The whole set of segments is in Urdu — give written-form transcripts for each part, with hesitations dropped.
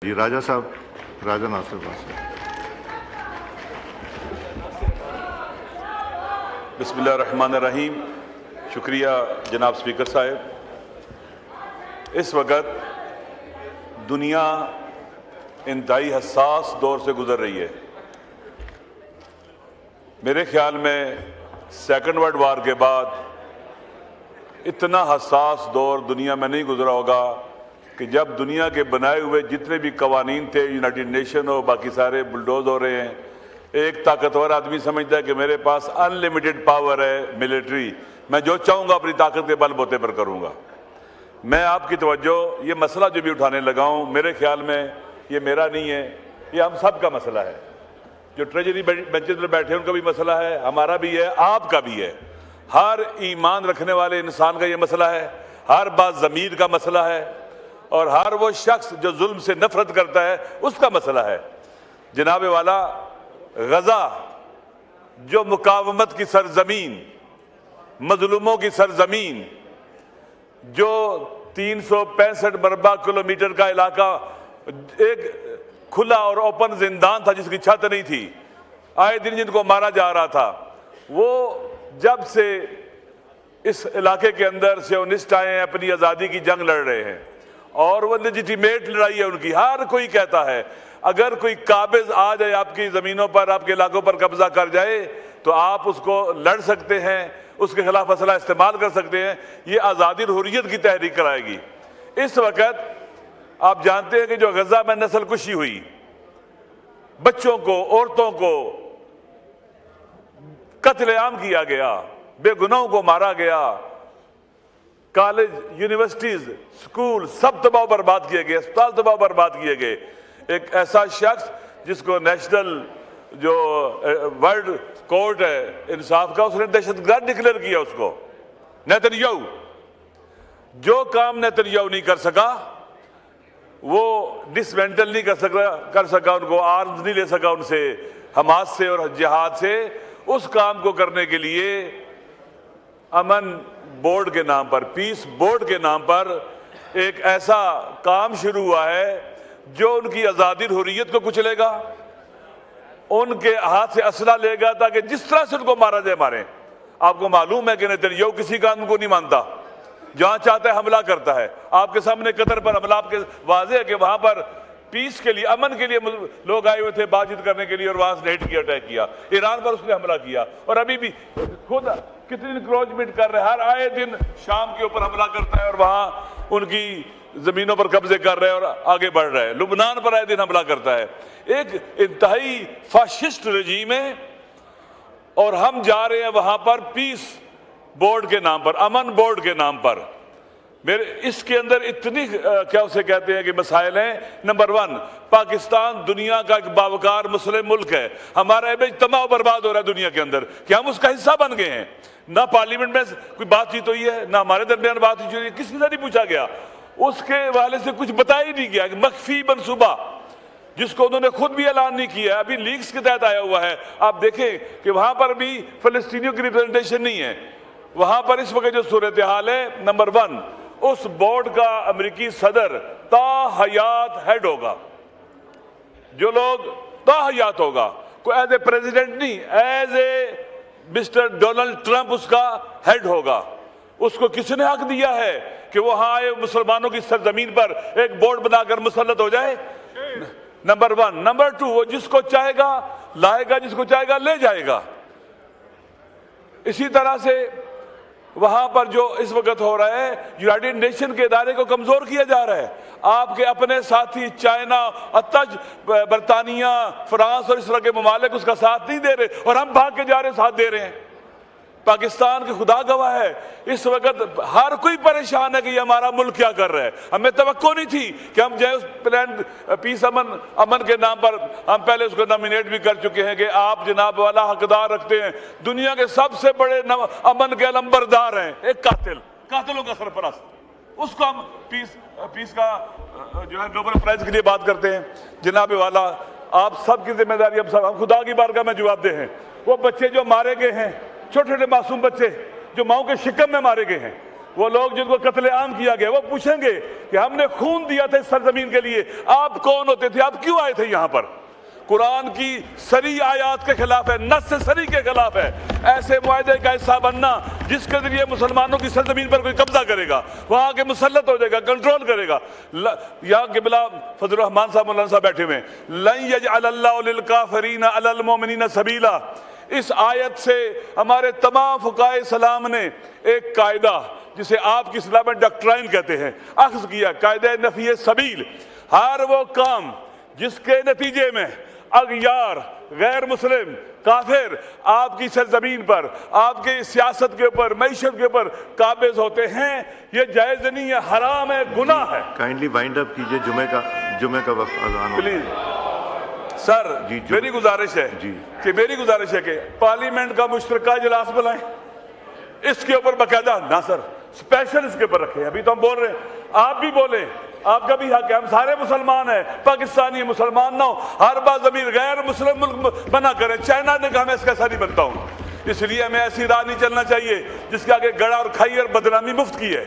جی راجہ صاحب، راجہ ناصر صاحب۔ بسم اللہ الرحمن الرحیم۔ شکریہ جناب اسپیکر صاحب۔ اس وقت دنیا انتہائی حساس دور سے گزر رہی ہے۔ میرے خیال میں سیکنڈ ورلڈ وار کے بعد اتنا حساس دور دنیا میں نہیں گزرا ہوگا کہ جب دنیا کے بنائے ہوئے جتنے بھی قوانین تھے، یونائٹڈ نیشن ہو، باقی سارے بلڈوز ہو رہے ہیں۔ ایک طاقتور آدمی سمجھتا ہے کہ میرے پاس ان لمیٹڈ پاور ہے ملٹری، میں جو چاہوں گا اپنی طاقت کے بل بوتے پر کروں گا۔ میں آپ کی توجہ یہ مسئلہ جو بھی اٹھانے لگا ہوں، میرے خیال میں یہ میرا نہیں ہے، یہ ہم سب کا مسئلہ ہے۔ جو ٹریجری بینچز پر بیٹھے ہیں ان کا بھی مسئلہ ہے، ہمارا بھی ہے، آپ کا بھی ہے۔ ہر ایمان رکھنے والے انسان کا یہ مسئلہ ہے، ہر با ضمیر کا مسئلہ ہے، اور ہر وہ شخص جو ظلم سے نفرت کرتا ہے اس کا مسئلہ ہے۔ جناب والا، غزہ جو مقاومت کی سرزمین، مظلوموں کی سرزمین، جو 365 مربع کلومیٹر کا علاقہ ایک کھلا اور اوپن زندان تھا جس کی چھت نہیں تھی، آئے دن جن کو مارا جا رہا تھا، وہ جب سے اس علاقے کے اندر سیونسٹ آئے ہیں اپنی آزادی کی جنگ لڑ رہے ہیں، اور وہ لیجیٹیمیٹ لڑائی ہے ان کی۔ ہر کوئی کہتا ہے اگر کوئی قابض آ جائے آپ کی زمینوں پر، آپ کے علاقوں پر قبضہ کر جائے تو آپ اس کو لڑ سکتے ہیں، اس کے خلاف اسلحہ استعمال کر سکتے ہیں، یہ آزادی اور حریت کی تحریک کرائے گی۔ اس وقت آپ جانتے ہیں کہ جو غزہ میں نسل کشی ہوئی، بچوں کو، عورتوں کو قتل عام کیا گیا، بے گناہوں کو مارا گیا، کالج، یونیورسٹیز، سکول سب تباہ و برباد کیے گئے، اسپتال تباہ و برباد کیے گئے۔ ایک ایسا شخص جس کو نیشنل جو ورلڈ کورٹ ہے انصاف کا، اس نے دہشت گرد ڈکلیئر کیا اس کو، نیتن یاہو۔ جو کام نیتن یاہو نہیں کر سکا، وہ ڈسمینٹل نہیں کر سکا ان کو، آرمز نہیں لے سکا ان سے، حماس سے اور جہاد سے، اس کام کو کرنے کے لیے امن بورڈ کے نام پر، پیس بورڈ کے نام پر ایک ایسا کام شروع ہوا ہے جو ان کی آزادی اور حریت کو کچلے گا، ان کے ہاتھ سے اسلحہ لے گا تاکہ جس طرح سے ان کو مارا جائے ماریں۔ آپ کو معلوم ہے کہ نیتن یاہو کسی قانون کو نہیں مانتا، جہاں چاہتا ہے حملہ کرتا ہے۔ آپ کے سامنے قطر پر حملہ آپ کے واضح ہے کہ وہاں پر پیس کے لیے، امن کے لیے لوگ آئے ہوئے تھے بات چیت کرنے کے لیے، اور وہاں سے ہٹ کیا، اٹیک کیا۔ ایران پر اس نے حملہ کیا، اور ابھی بھی خود کتنی انکروچمنٹ کر رہے ہیں، ہر آئے دن شام کے اوپر حملہ کرتا ہے اور وہاں ان کی زمینوں پر قبضے کر رہے ہیں اور آگے بڑھ رہا ہے۔ لبنان پر آئے دن حملہ کرتا ہے۔ ایک انتہائی فاشسٹ رجیم ہے، اور ہم جا رہے ہیں وہاں پر پیس بورڈ کے نام پر، امن بورڈ کے نام پر۔ اس کے اندر اتنی کیا اسے کہتے ہیں کہ مسائل ہیں۔ نمبر 1، پاکستان دنیا کا ایک باوقار مسلم ملک ہے، ہمارا امیج تباہ و برباد ہو رہا ہے دنیا کے اندر کہ ہم اس کا حصہ بن گئے ہیں۔ نہ پارلیمنٹ میں کوئی بات چیت ہوئی ہے، نہ ہمارے درمیان بات چیت ہوئی ہے، کسی سے نہیں پوچھا گیا، اس کے والے سے کچھ بتایا ہی نہیں گیا۔ مخفی منصوبہ جس کو انہوں نے خود بھی اعلان نہیں کیا ہے، ابھی لیکس کے تحت آیا ہوا ہے۔ آپ دیکھیں کہ وہاں پر بھی فلسطینیوں کی ریپرزنٹیشن نہیں ہے۔ وہاں پر اس وقت جو صورتحال ہے، نمبر 1، اس بورڈ کا امریکی صدر تا حیات ہیڈ ہوگا، جو لوگ تا حیات ہوگا، کوئی ایز اے پریزیڈنٹ نہیں، as a mister Donald Trump اس کا ہیڈ ہوگا۔ اس کو کس نے حق دیا ہے کہ وہ ہاں آئے مسلمانوں کی سرزمین پر ایک بورڈ بنا کر مسلط ہو جائے؟ نمبر 1۔ نمبر 2، وہ جس کو چاہے گا لائے گا، جس کو چاہے گا لے جائے گا۔ اسی طرح سے وہاں پر جو اس وقت ہو رہا ہے، یونائٹڈ نیشن کے ادارے کو کمزور کیا جا رہا ہے۔ آپ کے اپنے ساتھی چائنا، برطانیہ، فرانس اور اس طرح کے ممالک اس کا ساتھ نہیں دے رہے، اور ہم بھاگ کے جا رہے ہیں، ساتھ دے رہے ہیں۔ پاکستان کی خدا گواہ ہے، اس وقت ہر کوئی پریشان ہے کہ یہ ہمارا ملک کیا کر رہا ہے۔ ہمیں توقع نہیں تھی کہ ہم جو ہے اس پلان پیس امن کے نام پر، ہم پہلے اس کو نامینیٹ بھی کر چکے ہیں کہ آپ جناب والا حقدار رکھتے ہیں، دنیا کے سب سے بڑے امن کے علمبردار ہیں، ایک قاتلوں کا سرپرست، اس کو ہم پیس کا جو ہے نوبل پرائز کے لیے بات کرتے ہیں۔ جناب والا، آپ سب کی ذمہ داری، ہم خدا کی بارگاہ میں جواب دہ ہیں۔ وہ بچے جو مارے گئے ہیں، چھوٹے چھوٹے معصوم بچے جو ماؤں کے شکم میں مارے گئے ہیں، وہ لوگ جن کو قتل عام کیا گیا وہ پوچھیں گے کہ ہم نے خون دیا تھا اس سرزمین کے لیے، آپ کون ہوتے تھے، آپ کیوں آئے تھے یہاں پر؟ قرآن کی صریح آیات کے خلاف ہے، نص صریح کے خلاف ہے ایسے معاہدے کا حصہ بننا جس کے ذریعے مسلمانوں کی سرزمین پر کوئی قبضہ کرے گا، وہاں کے مسلط ہو جائے گا، کنٹرول کرے گا۔ یہاں قبلہ فضل الرحمان صاحب مولانا صاحب بیٹھے ہوئے ہیں، لن یجعل اللہ للکافرین علی المؤمنین سبیلا۔ اس آیت سے ہمارے تمام فقہائے اسلام نے ایک قاعدہ جسے آپ کی اصطلاح میں ڈاکٹرائن کہتے ہیں اخذ کیا، قاعدہ نفی سبیل۔ ہر وہ کام جس کے نتیجے میں اغیار، غیر مسلم، کافر آپ کی سرزمین پر، آپ کی سیاست کے اوپر، معیشت کے اوپر قابض ہوتے ہیں، یہ جائز نہیں ہے، حرام ہے، گناہ ہے۔ کائنڈلی وائنڈ اپ کیجئے، جمعے کا وقت اذان ہو۔ پلیز سر، میری گزارش ہے کہ پارلیمنٹ کا مشترکہ اجلاس بلائیں، اس کے اوپر باقاعدہ نہ سر اسپیشل اس کے اوپر رکھیں۔ ابھی تو ہم بول رہے ہیں، آپ بھی بولیں، آپ کا بھی حق ہے، ہم سارے مسلمان ہیں، پاکستانی مسلمان نہ ہو، ہر بار ضمیر غیر مسلم ملک بنا کریں۔ چائنا نے کہا میں اس کا ایسا نہیں بنتا ہوں، اس لیے ہمیں ایسی راہ نہیں چلنا چاہیے جس کے آگے گڑا اور کھائی اور بدنامی مفت کی ہے۔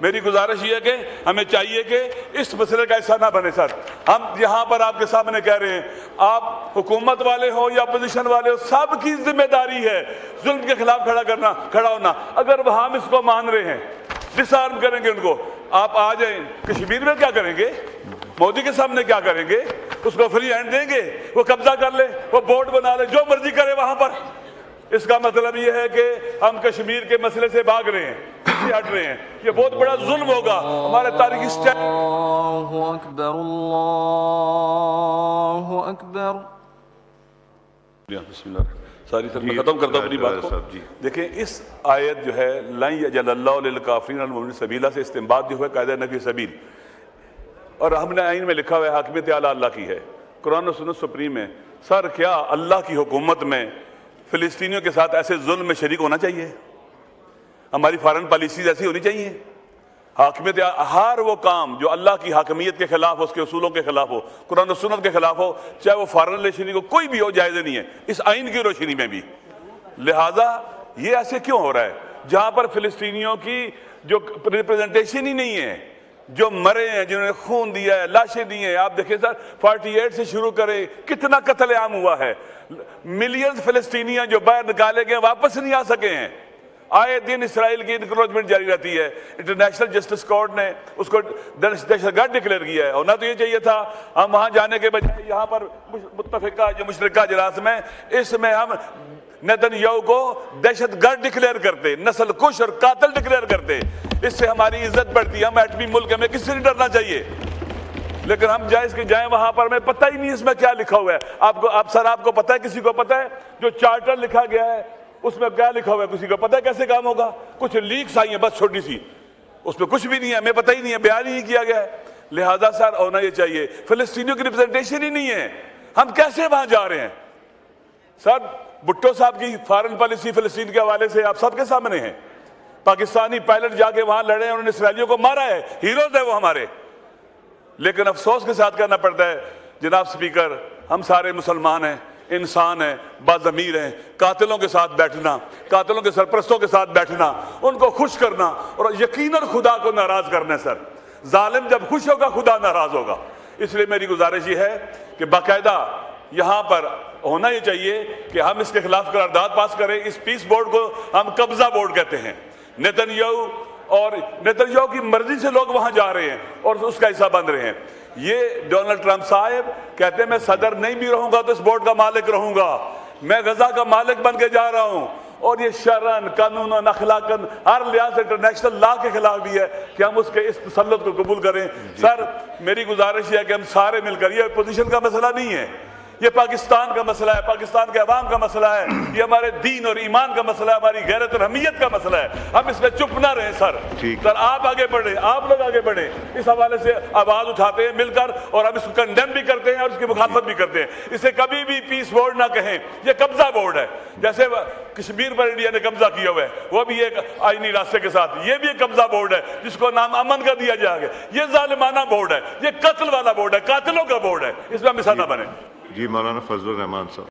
میری گزارش یہ ہے کہ ہمیں چاہیے کہ اس مسئلے کا ایسا نہ بنے سر۔ ہم یہاں پر آپ کے سامنے کہہ رہے ہیں، آپ حکومت والے ہو یا اپوزیشن والے ہو، سب کی ذمہ داری ہے ظلم کے خلاف کھڑا ہونا۔ اگر وہ ہم اس کو مان رہے ہیں، ڈس آرم کریں گے ان کو، آپ آ جائیں کشمیر میں کیا کریں گے؟ مودی کے سامنے کیا کریں گے؟ اس کو فری ہینڈ دیں گے، وہ قبضہ کر لے، وہ بورڈ بنا لے، جو مرضی کرے وہاں پر۔ اس کا مطلب یہ ہے کہ ہم کشمیر کے مسئلے سے بھاگ رہے ہیں، پیچھے ہٹ رہے ہیں، یہ بہت بڑا ظلم ہوگا ہمارے تاریخی سٹیپ۔ اللہ اکبر، اللہ اکبر۔ بسم اللہ۔ ساری سر میں ختم کرتا ہوں اپنی بات کو۔ دیکھیں اس آیت جو ہے لن یجعل اللہ للکافرین علی المؤمنین سبیلا سے استنباط جو ہے قاعدہ نفی سبیل، اور ہم نے آئین میں لکھا ہوا ہے حاکمیت اعلیٰ اللہ کی ہے، قرآن و سنت سپریم ہے۔ سر کیا اللہ کی حکومت میں فلسطینیوں کے ساتھ ایسے ظلم میں شریک ہونا چاہیے؟ ہماری فارن پالیسیز ایسی ہونی چاہیے؟ حاکمیت، ہر وہ کام جو اللہ کی حاکمیت کے خلاف ہو، اس کے اصولوں کے خلاف ہو، قرآن و سنت کے خلاف ہو، چاہے وہ فارن ریلیشن کو کوئی بھی ہو، جائز نہیں ہے اس آئین کی روشنی میں بھی۔ لہٰذا یہ ایسے کیوں ہو رہا ہے جہاں پر فلسطینیوں کی جو ریپرزنٹیشن ہی نہیں ہے، جو مرے ہیں، جنہوں نے خون دیا ہے، لاشیں دی ہیں؟ آپ دیکھیں سر 48 سے شروع کریں، کتنا قتل عام ہوا ہے، ملینز فلسطینیاں جو باہر نکالے گئے واپس نہیں آ سکے ہیں۔ آئے دن اسرائیل کی انکروچمنٹ جاری رہتی ہے، انٹرنیشنل جسٹس کورٹ نے اس کو دہشت گرد ڈکلیئر کیا ہے، ہونا تو یہ چاہیے تھا ہم وہاں جانے کے بجائے یہاں پر متفقہ جو مشترکہ اجلاس میں اس میں ہم نیتن یاہو کو دہشت گرد ڈکلیئر کرتے، نسل کش اور قاتل ڈکلیئر کرتے، اس سے ہماری عزت بڑھتی ہے۔ ہم ایٹمی ملک، ہمیں کس سے نہیں ڈرنا چاہیے، لیکن ہم جائیں وہاں پر ہمیں پتہ ہی نہیں اس میں کیا لکھا ہوا ہے۔ آپ کو پتہ ہے، کسی کو پتہ ہے جو چارٹر لکھا گیا ہے اس میں کیا لکھا ہوا ہے؟ کسی کو پتہ ہے کیسے کام ہوگا؟ کچھ لیکس آئی ہیں بس چھوٹی سی، اس میں کچھ بھی نہیں ہے، ہمیں پتہ ہی نہیں ہے، بیان ہی نہیں کیا گیا ہے۔ لہذا سر ہونا یہ چاہیے، فلسطینیوں کی ریپرزنٹیشن ہی نہیں ہے، ہم کیسے وہاں جا رہے ہیں؟ سر بھٹو صاحب کی فارن پالیسی فلسطین کے حوالے سے آپ سب کے سامنے ہے، پاکستانی پائلٹ جا کے وہاں لڑے، انہوں نے اسرائیلیوں کو مارا ہے، ہیروز ہیں وہ ہمارے۔ لیکن افسوس کے ساتھ کہنا پڑتا ہے جناب سپیکر، ہم سارے مسلمان ہیں، انسان ہیں، باضمیر ہیں، قاتلوں کے ساتھ بیٹھنا، قاتلوں کے سرپرستوں کے ساتھ بیٹھنا، ان کو خوش کرنا اور یقیناً خدا کو ناراض کرنا ہے۔ سر ظالم جب خوش ہوگا خدا ناراض ہوگا، اس لیے میری گزارش یہ ہے کہ باقاعدہ یہاں پر ہونا یہ چاہیے کہ ہم اس کے خلاف قرارداد پاس کریں۔ اس پیس بورڈ کو ہم قبضہ بورڈ کہتے ہیں، نیتن یاہو کی مرضی سے لوگ وہاں جا رہے ہیں اور اس کا حصہ بن رہے ہیں۔ یہ ڈونلڈ ٹرمپ صاحب کہتے ہیں میں صدر نہیں بھی رہوں گا تو اس بورڈ کا مالک رہوں گا، میں غزہ کا مالک بن کے جا رہا ہوں، اور یہ شرعاً، قانوناً، اخلاقاً، ہر لحاظ سے انٹرنیشنل لا کے خلاف بھی ہے کہ ہم اس کے اس تسلط کو قبول کریں۔ سر میری گزارش یہ ہے کہ ہم سارے مل کر، یہ اپوزیشن کا مسئلہ نہیں ہے، یہ پاکستان کا مسئلہ ہے، پاکستان کے عوام کا مسئلہ ہے، یہ ہمارے دین اور ایمان کا مسئلہ ہے، ہماری غیرت اور حمیت کا مسئلہ ہے۔ ہم اس میں چپ نہ رہیں سر۔ سر آپ آگے بڑھیں، آپ لوگ آگے بڑھیں، اس حوالے سے آواز اٹھاتے ہیں مل کر، اور ہم اس کو کنڈیم بھی کرتے ہیں اور اس کی مخالفت بھی کرتے ہیں۔ اسے کبھی بھی پیس بورڈ نہ کہیں، یہ قبضہ بورڈ ہے۔ جیسے کشمیر پر انڈیا نے قبضہ کیا ہوا ہے، وہ بھی ایک آئینی راستے کے ساتھ، یہ بھی ایک قبضہ بورڈ ہے جس کو نام امن کا دیا جائے گا۔ یہ ظالمانہ بورڈ ہے، یہ قتل والا بورڈ ہے، قاتلوں کا بورڈ ہے، اس میں ہم حصہ نہ بنیں۔ جی مولانا فضل الرحمان صاحب۔